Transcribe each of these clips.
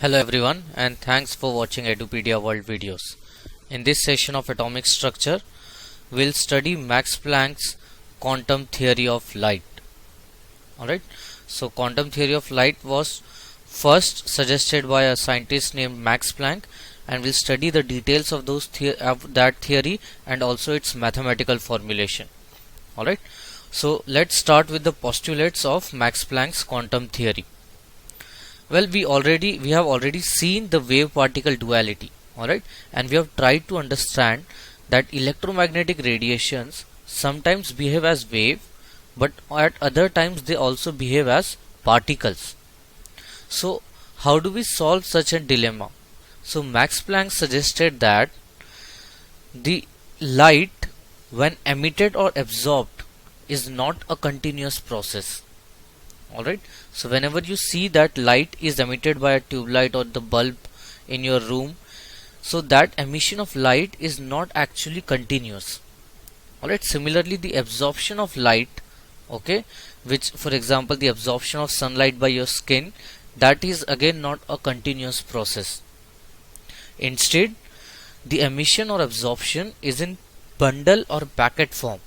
Hello everyone and thanks for watching Edupedia World videos. In this session of atomic structure, we'll study Max Planck's quantum theory of light. Alright, so quantum theory of light was first suggested by a scientist named Max Planck, and we'll study the details of that theory and also its mathematical formulation. Alright, so let's start with the postulates of Max Planck's quantum theory. Well, we have already seen the wave particle duality, alright, and we have tried to understand that electromagnetic radiations sometimes behave as wave, but at other times they also behave as particles. So how do we solve such a dilemma? So Max Planck suggested that the light, when emitted or absorbed, is not a continuous process. Alright, so whenever you see that light is emitted by a tube light or the bulb in your room, so that emission of light is not actually continuous. Alright, similarly the absorption of light, okay, which for example the absorption of sunlight by your skin, that is again not a continuous process. Instead, the emission or absorption is in bundle or packet form.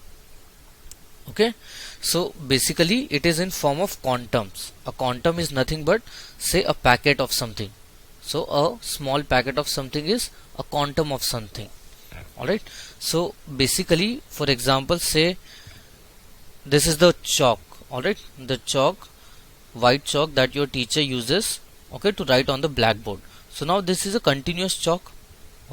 Okay, so basically it is in form of quantums. A quantum is nothing but, say, a packet of something. So a small packet of something is a quantum of something. Alright, so basically, for example, say this is the chalk. Alright, the chalk, white chalk that your teacher uses, okay, to write on the blackboard. So now this is a continuous chalk.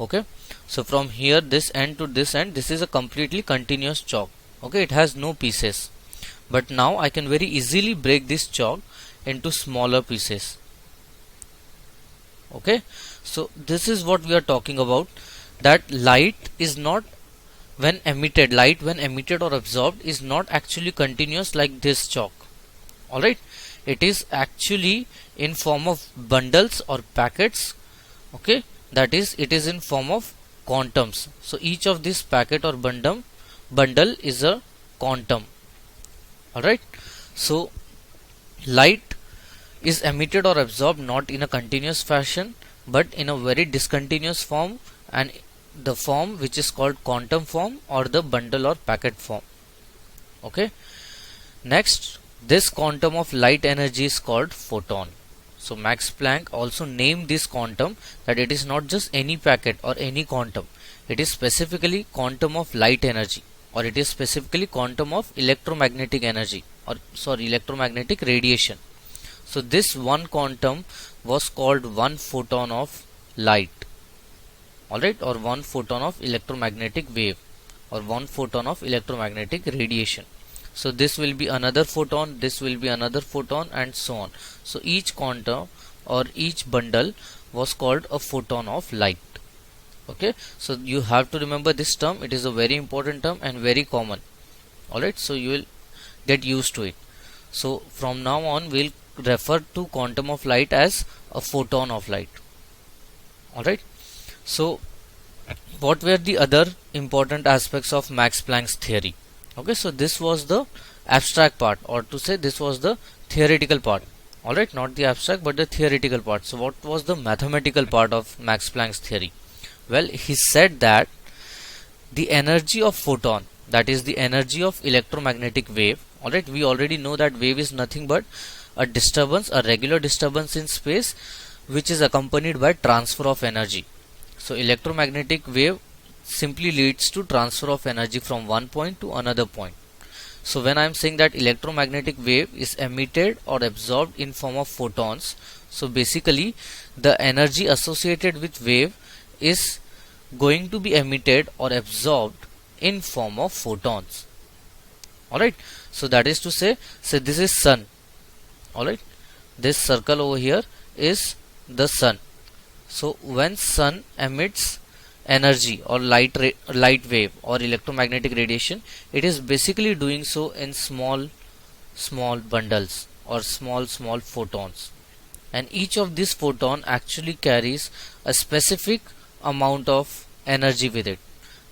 Okay, so from here this end to this end, this is a completely continuous chalk. Okay, it has no pieces, but now I can very easily break this chalk into smaller pieces. Okay, so this is what we are talking about, that light is not, when emitted or absorbed, is not actually continuous like this chalk. Alright, it is actually in form of bundles or packets. Okay, that is, it is in form of quantums. So each of this packet or bundle is a quantum. Alright, so light is emitted or absorbed not in a continuous fashion but in a very discontinuous form, and the form which is called quantum form or the bundle or packet form. Okay, next, this quantum of light energy is called photon. So Max Planck also named this quantum that it is not just any packet or any quantum, it is specifically quantum of light energy, or it is specifically quantum of electromagnetic energy, or electromagnetic radiation. So this one quantum was called one photon of light. Alright, or one photon of electromagnetic wave, or one photon of electromagnetic radiation. So this will be another photon, this will be another photon, and so on. So each quantum or each bundle was called a photon of light. Okay, so you have to remember this term. It is a very important term and very common. Alright, so you will get used to it. So from now on we'll refer to quantum of light as a photon of light. Alright, so what were the other important aspects of Max Planck's theory? Okay, so this was the abstract part, or to say this was the theoretical part. Alright, not the abstract but the theoretical part. So what was the mathematical part of Max Planck's theory? Well, he said that the energy of photon, that is the energy of electromagnetic wave. Alright, we already know that wave is nothing but a disturbance, a regular disturbance in space, which is accompanied by transfer of energy. So electromagnetic wave simply leads to transfer of energy from one point to another point. So when I am saying that electromagnetic wave is emitted or absorbed in form of photons, so basically the energy associated with wave is going to be emitted or absorbed in form of photons. Alright, so that is to say this is sun. Alright, this circle over here is the sun. So when sun emits energy or light wave or electromagnetic radiation, it is basically doing so in small bundles or small photons, and each of these photon actually carries a specific amount of energy with it.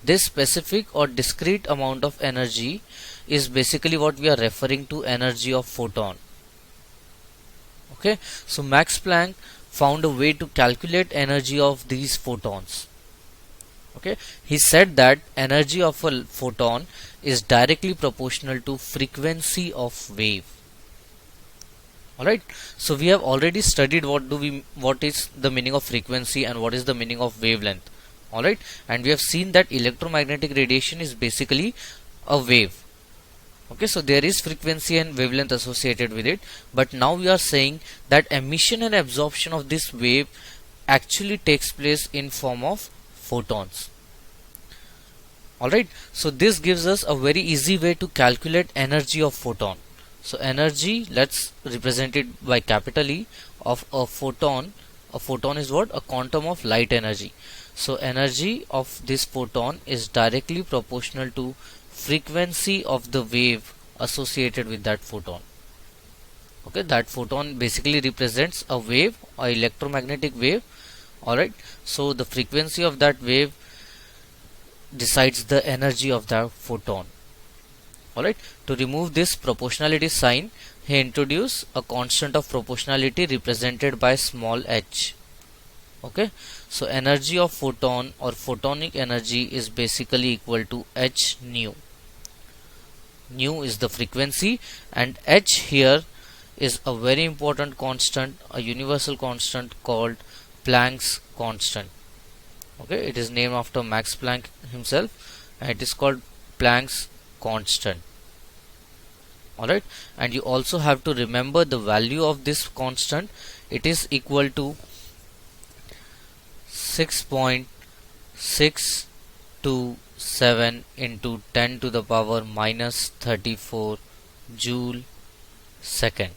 This specific or discrete amount of energy is basically what we are referring to energy of photon. Okay, so Max Planck found a way to calculate energy of these photons. Okay, he said that energy of a photon is directly proportional to frequency of wave. Alright, so we have already studied what is the meaning of frequency and what is the meaning of wavelength. Alright, and we have seen that electromagnetic radiation is basically a wave. Okay, so there is frequency and wavelength associated with it, but now we are saying that emission and absorption of this wave actually takes place in form of photons. Alright, so this gives us a very easy way to calculate energy of photon. So energy, let's represent it by capital E of a photon. A photon is what? A quantum of light energy. So energy of this photon is directly proportional to frequency of the wave associated with that photon. Okay, that photon basically represents a wave, or electromagnetic wave. Alright, so the frequency of that wave decides the energy of the photon. Alright, to remove this proportionality sign, he introduced a constant of proportionality represented by small h. Okay, so energy of photon or photonic energy is basically equal to h nu. Nu is the frequency, and h here is a very important constant, a universal constant called Planck's constant. Okay, it is named after Max Planck himself, and it is called Planck's constant. Alright, and you also have to remember the value of this constant. It is equal to 6.627 into 10 to the power minus 34 joule second.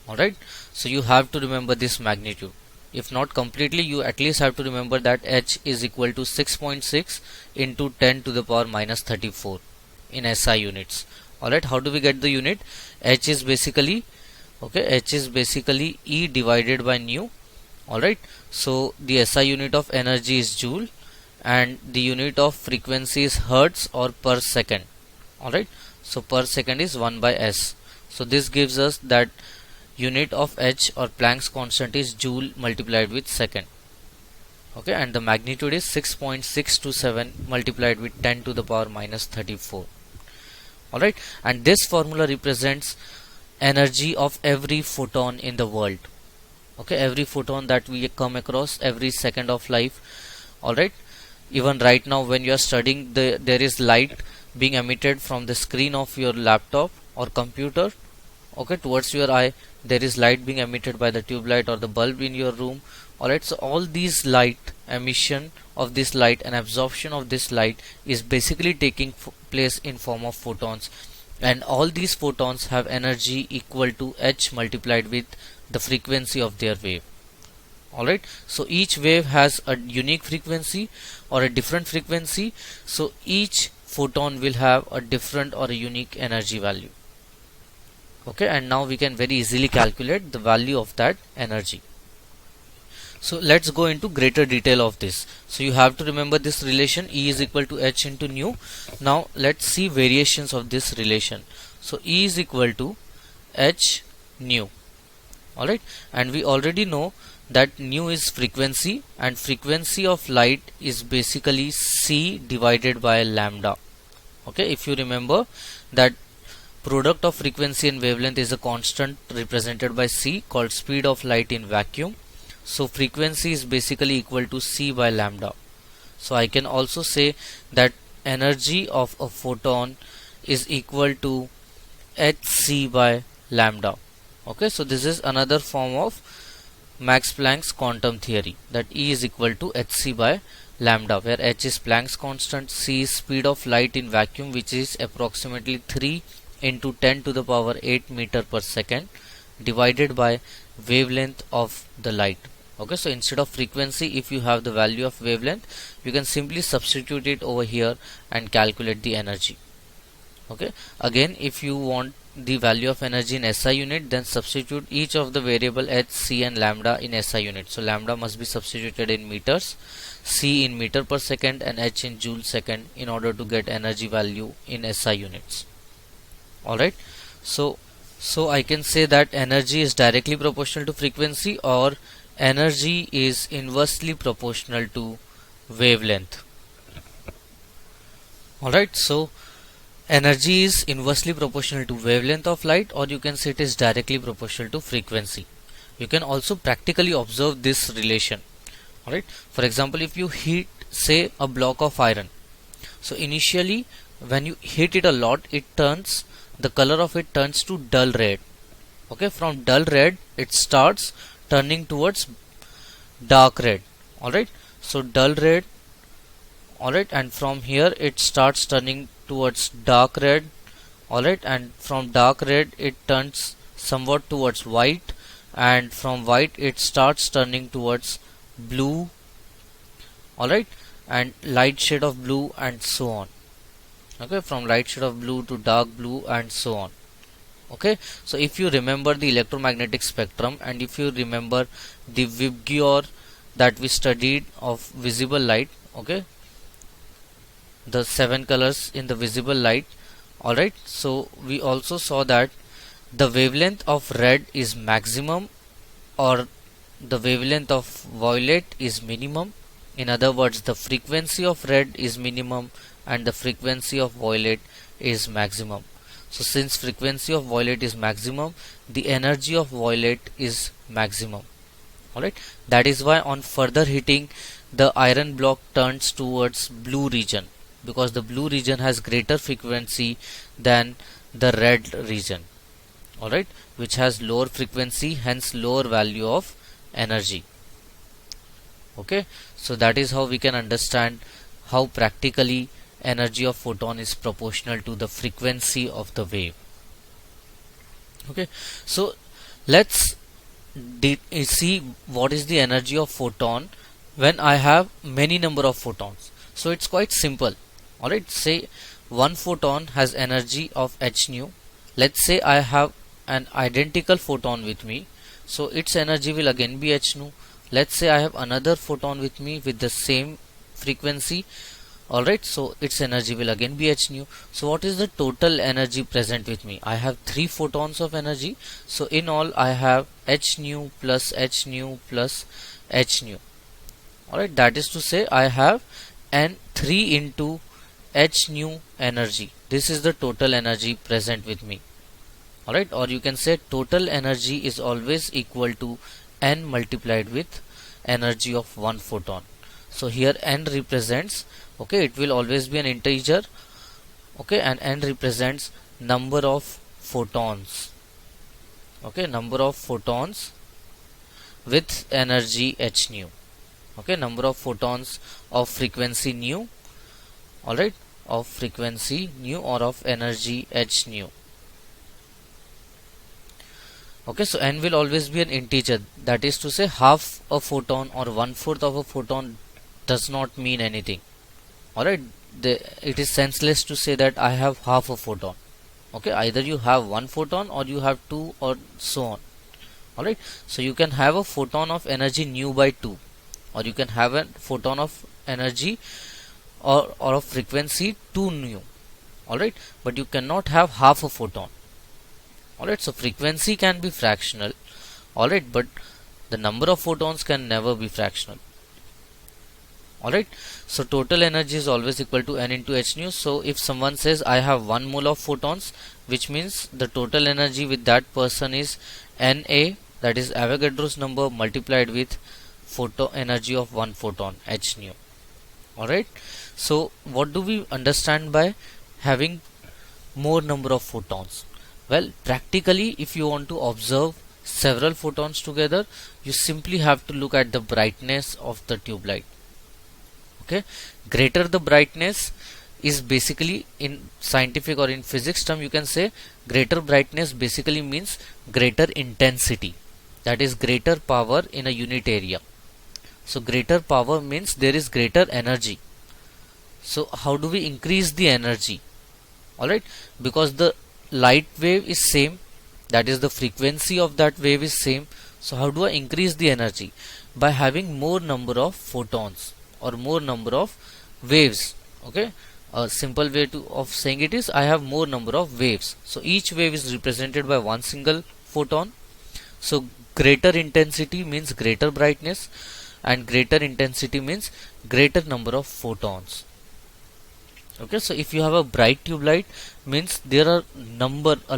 Alright, so you have to remember this magnitude. If not completely, you at least have to remember that h is equal to 6.6 into 10 to the power minus 34 in SI units. Alright, how do we get the unit? H is basically E divided by nu. Alright, so the SI unit of energy is joule and the unit of frequency is hertz or per second. Alright, so per second is 1 by s. So this gives us that unit of h or Planck's constant is joule multiplied with second. Okay, and the magnitude is 6.627 multiplied with 10 to the power minus 34. Alright, and this formula represents energy of every photon in the world. Okay, every photon that we come across every second of life. Alright, even right now when you are studying, there is light being emitted from the screen of your laptop or computer. Okay, towards your eye, there is light being emitted by the tube light or the bulb in your room. Alright, so all these light, emission of this light and absorption of this light is basically taking place in form of photons, and all these photons have energy equal to h multiplied with the frequency of their wave. Alright, so each wave has a unique frequency or a different frequency, so each photon will have a different or a unique energy value. Okay, and now we can very easily calculate the value of that energy. So let's go into greater detail of this. So you have to remember this relation, E is equal to h into nu. Now let's see variations of this relation. So E is equal to h nu. Alright, and we already know that nu is frequency, and frequency of light is basically c divided by lambda. Okay, if you remember that product of frequency and wavelength is a constant represented by c called speed of light in vacuum. So frequency is basically equal to c by lambda. So I can also say that energy of a photon is equal to hc by lambda. Okay, so this is another form of Max Planck's quantum theory, that E is equal to hc by lambda, where h is Planck's constant, c is speed of light in vacuum, which is approximately 3 into 10 to the power 8 meter per second, divided by wavelength of the light. Okay, so instead of frequency, if you have the value of wavelength, you can simply substitute it over here and calculate the energy. Okay, again, if you want the value of energy in SI unit, then substitute each of the variable h, c and lambda in SI unit. So lambda must be substituted in meters, c in meter per second and h in joule second in order to get energy value in SI units. Alright, so So I can say that energy is directly proportional to frequency, or energy is inversely proportional to wavelength. Alright, so energy is inversely proportional to wavelength of light, or you can say it is directly proportional to frequency. You can also practically observe this relation. Alright, for example, if you heat, say, a block of iron, so initially when you heat it a lot, the color of it turns to dull red. Okay, from dull red it starts turning towards dark red. Alright, so dull red. Alright, and from here it starts turning towards dark red. Alright, and from dark red it turns somewhat towards white, and from white it starts turning towards blue. Alright, and light shade of blue, and so on. Okay, from light shade of blue to dark blue, and so on. Okay, so if you remember the electromagnetic spectrum, and if you remember the Vibgyor that we studied of visible light, okay, the 7 colors in the visible light. Alright, so we also saw that the wavelength of red is maximum, or the wavelength of violet is minimum. In other words, the frequency of red is minimum and the frequency of violet is maximum. So since frequency of violet is maximum, the energy of violet is maximum. Alright, that is why on further heating the iron block turns towards blue region, because the blue region has greater frequency than the red region. Alright, which has lower frequency, hence lower value of energy. Okay, so that is how we can understand how practically energy of photon is proportional to the frequency of the wave. Okay, so let's see what is the energy of photon when I have many number of photons. So it's quite simple. Alright, say one photon has energy of h nu. Let's say I have an identical photon with me, so its energy will again be h nu. Let's say I have another photon with me with the same frequency. Alright, so its energy will again be h nu. So what is the total energy present with me? I have 3 photons of energy, so in all I have h nu plus h nu plus h nu. Alright, that is to say I have n 3 into h nu energy. This is the total energy present with me. Alright, or you can say total energy is always equal to n multiplied with energy of one photon. So here n represents, okay, it will always be an integer, okay, and n represents number of photons, okay, number of photons with energy h nu, okay, number of photons of frequency nu, alright, of frequency nu or of energy h nu. Okay, so n will always be an integer, that is to say half a photon or 1/4 of a photon does not mean anything. Alright, it is senseless to say that I have half a photon. Okay, either you have 1 photon or you have 2 or so on. Alright, so you can have a photon of energy nu by 2, or you can have a photon of energy or of frequency 2 nu. Alright, but you cannot have half a photon. Alright, so frequency can be fractional, alright, but the number of photons can never be fractional. Alright, so total energy is always equal to n into h nu. So if someone says I have 1 mole of photons, which means the total energy with that person is Na, that is Avogadro's number multiplied with photon energy of 1 photon, h nu. Alright, so what do we understand by having more number of photons? Well, practically if you want to observe several photons together, you simply have to look at the brightness of the tube light. Okay, greater the brightness is basically, in scientific or in physics term, you can say greater brightness basically means greater intensity, that is greater power in a unit area. So greater power means there is greater energy. So how do we increase the energy? Alright, because the light wave is same, that is the frequency of that wave is same. So how do I increase the energy? By having more number of photons or more number of waves, okay, A simple way of saying it is I have more number of waves. So each wave is represented by one single photon. So greater intensity means greater brightness, and greater intensity means greater number of photons. Okay, so if you have a bright tube light, means there are a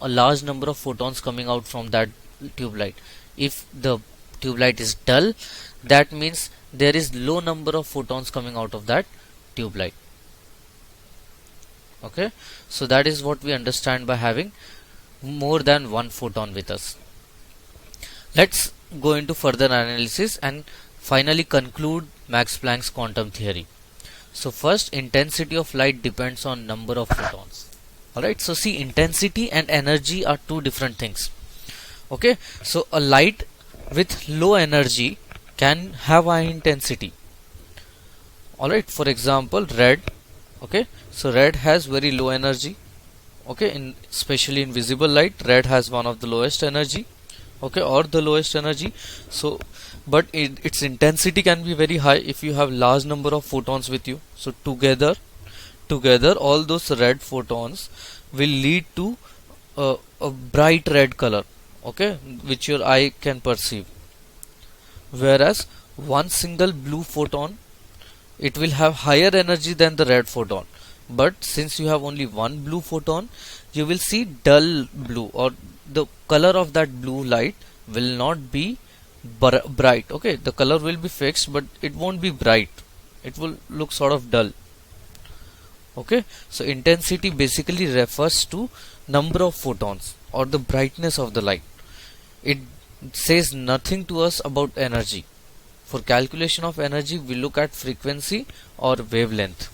large number of photons coming out from that tube light. If the tube light is dull, that means there is low number of photons coming out of that tube light. Okay, so that is what we understand by having more than one photon with us. Let's go into further analysis and finally conclude Max Planck's quantum theory. So first, intensity of light depends on number of photons. Alright, so see, intensity and energy are two different things. Okay, so a light with low energy can have high intensity. Alright, for example, red. Okay, so red has very low energy. Okay, especially in visible light, red has one of the lowest energy. Okay, or the lowest energy. So but its intensity can be very high if you have large number of photons with you. So together all those red photons will lead to a bright red color, okay, which your eye can perceive. Whereas one single blue photon, it will have higher energy than the red photon, but since you have only one blue photon, you will see dull blue, or the color of that blue light will not be bright. Okay, the color will be fixed, but it won't be bright, it will look sort of dull. Okay, so intensity basically refers to number of photons or the brightness of the light. It says nothing to us about energy. For calculation of energy, we look at frequency or wavelength.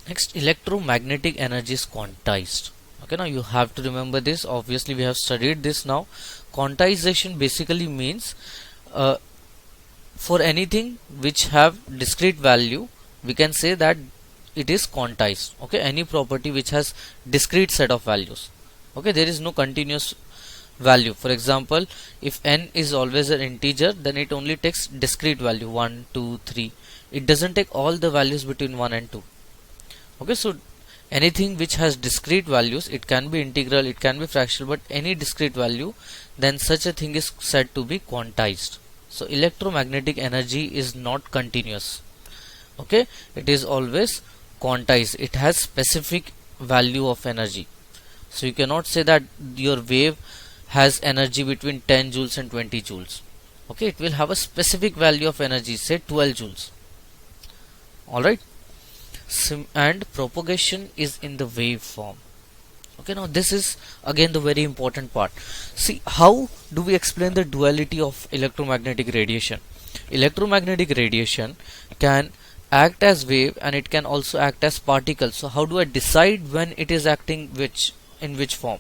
Next, electromagnetic energy is quantized. Okay, now you have to remember this. Obviously, we have studied this now. Quantization basically means for anything which have discrete value, we can say that it is quantized. Okay, any property which has discrete set of values. Okay, there is no continuous value. For example, if n is always an integer, then it only takes discrete value 1, 2, 3. It doesn't take all the values between 1 and 2. Okay, so anything which has discrete values, it can be integral, it can be fractional, but any discrete value, then such a thing is said to be quantized. So electromagnetic energy is not continuous. Okay, it is always quantized. It has specific value of energy. So you cannot say that your wave has energy between 10 joules and 20 joules. Okay, it will have a specific value of energy, say 12 joules. Alright, and propagation is in the wave form. Okay, now this is again the very important part. See, how do we explain the duality of electromagnetic radiation? Electromagnetic radiation can act as wave and it can also act as particle. So how do I decide when it is acting in which form?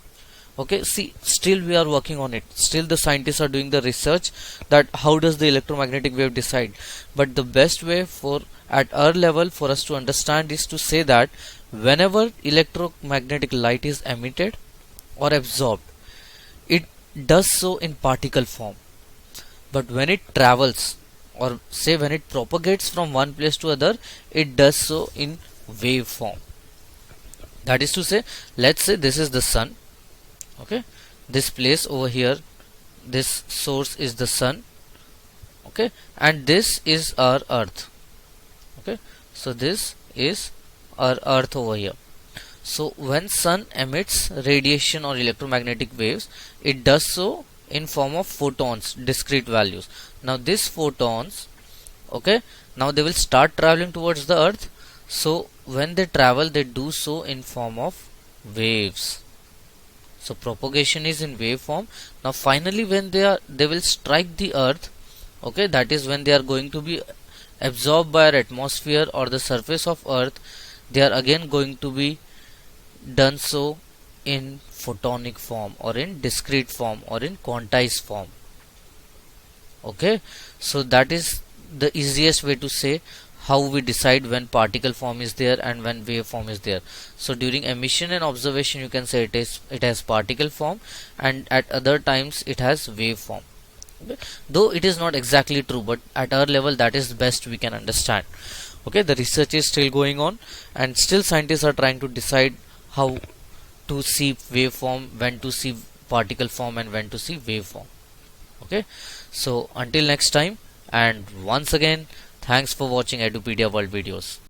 Okay, see, still we are working on it. Still the scientists are doing the research that how does the electromagnetic wave decide. But the best way at our level for us to understand is to say that whenever electromagnetic light is emitted or absorbed, it does so in particle form. But when it travels, or say when it propagates from one place to other, it does so in wave form. That is to say, let's say this is the sun. Okay, this place over here, this source is the sun. Okay, and this is our earth. Okay, so this is our earth over here. So when sun emits radiation or electromagnetic waves, it does so in form of photons, discrete values. Now these photons, okay, now they will start traveling towards the earth. So when they travel, they do so in form of waves. So propagation is in wave form. Now finally when they will strike the earth, okay, that is when they are going to be absorbed by our atmosphere or the surface of earth, they are again going to be done so in photonic form or in discrete form or in quantized form. Okay, so that is the easiest way to say how we decide when particle form is there and when wave form is there. So during emission and observation, you can say it has particle form, and at other times it has wave form. Okay? Though it is not exactly true, but at our level that is best we can understand. Okay, the research is still going on, and still scientists are trying to decide how to see waveform, when to see particle form, and when to see waveform. Okay, so until next time, and once again, thanks for watching Edupedia World videos.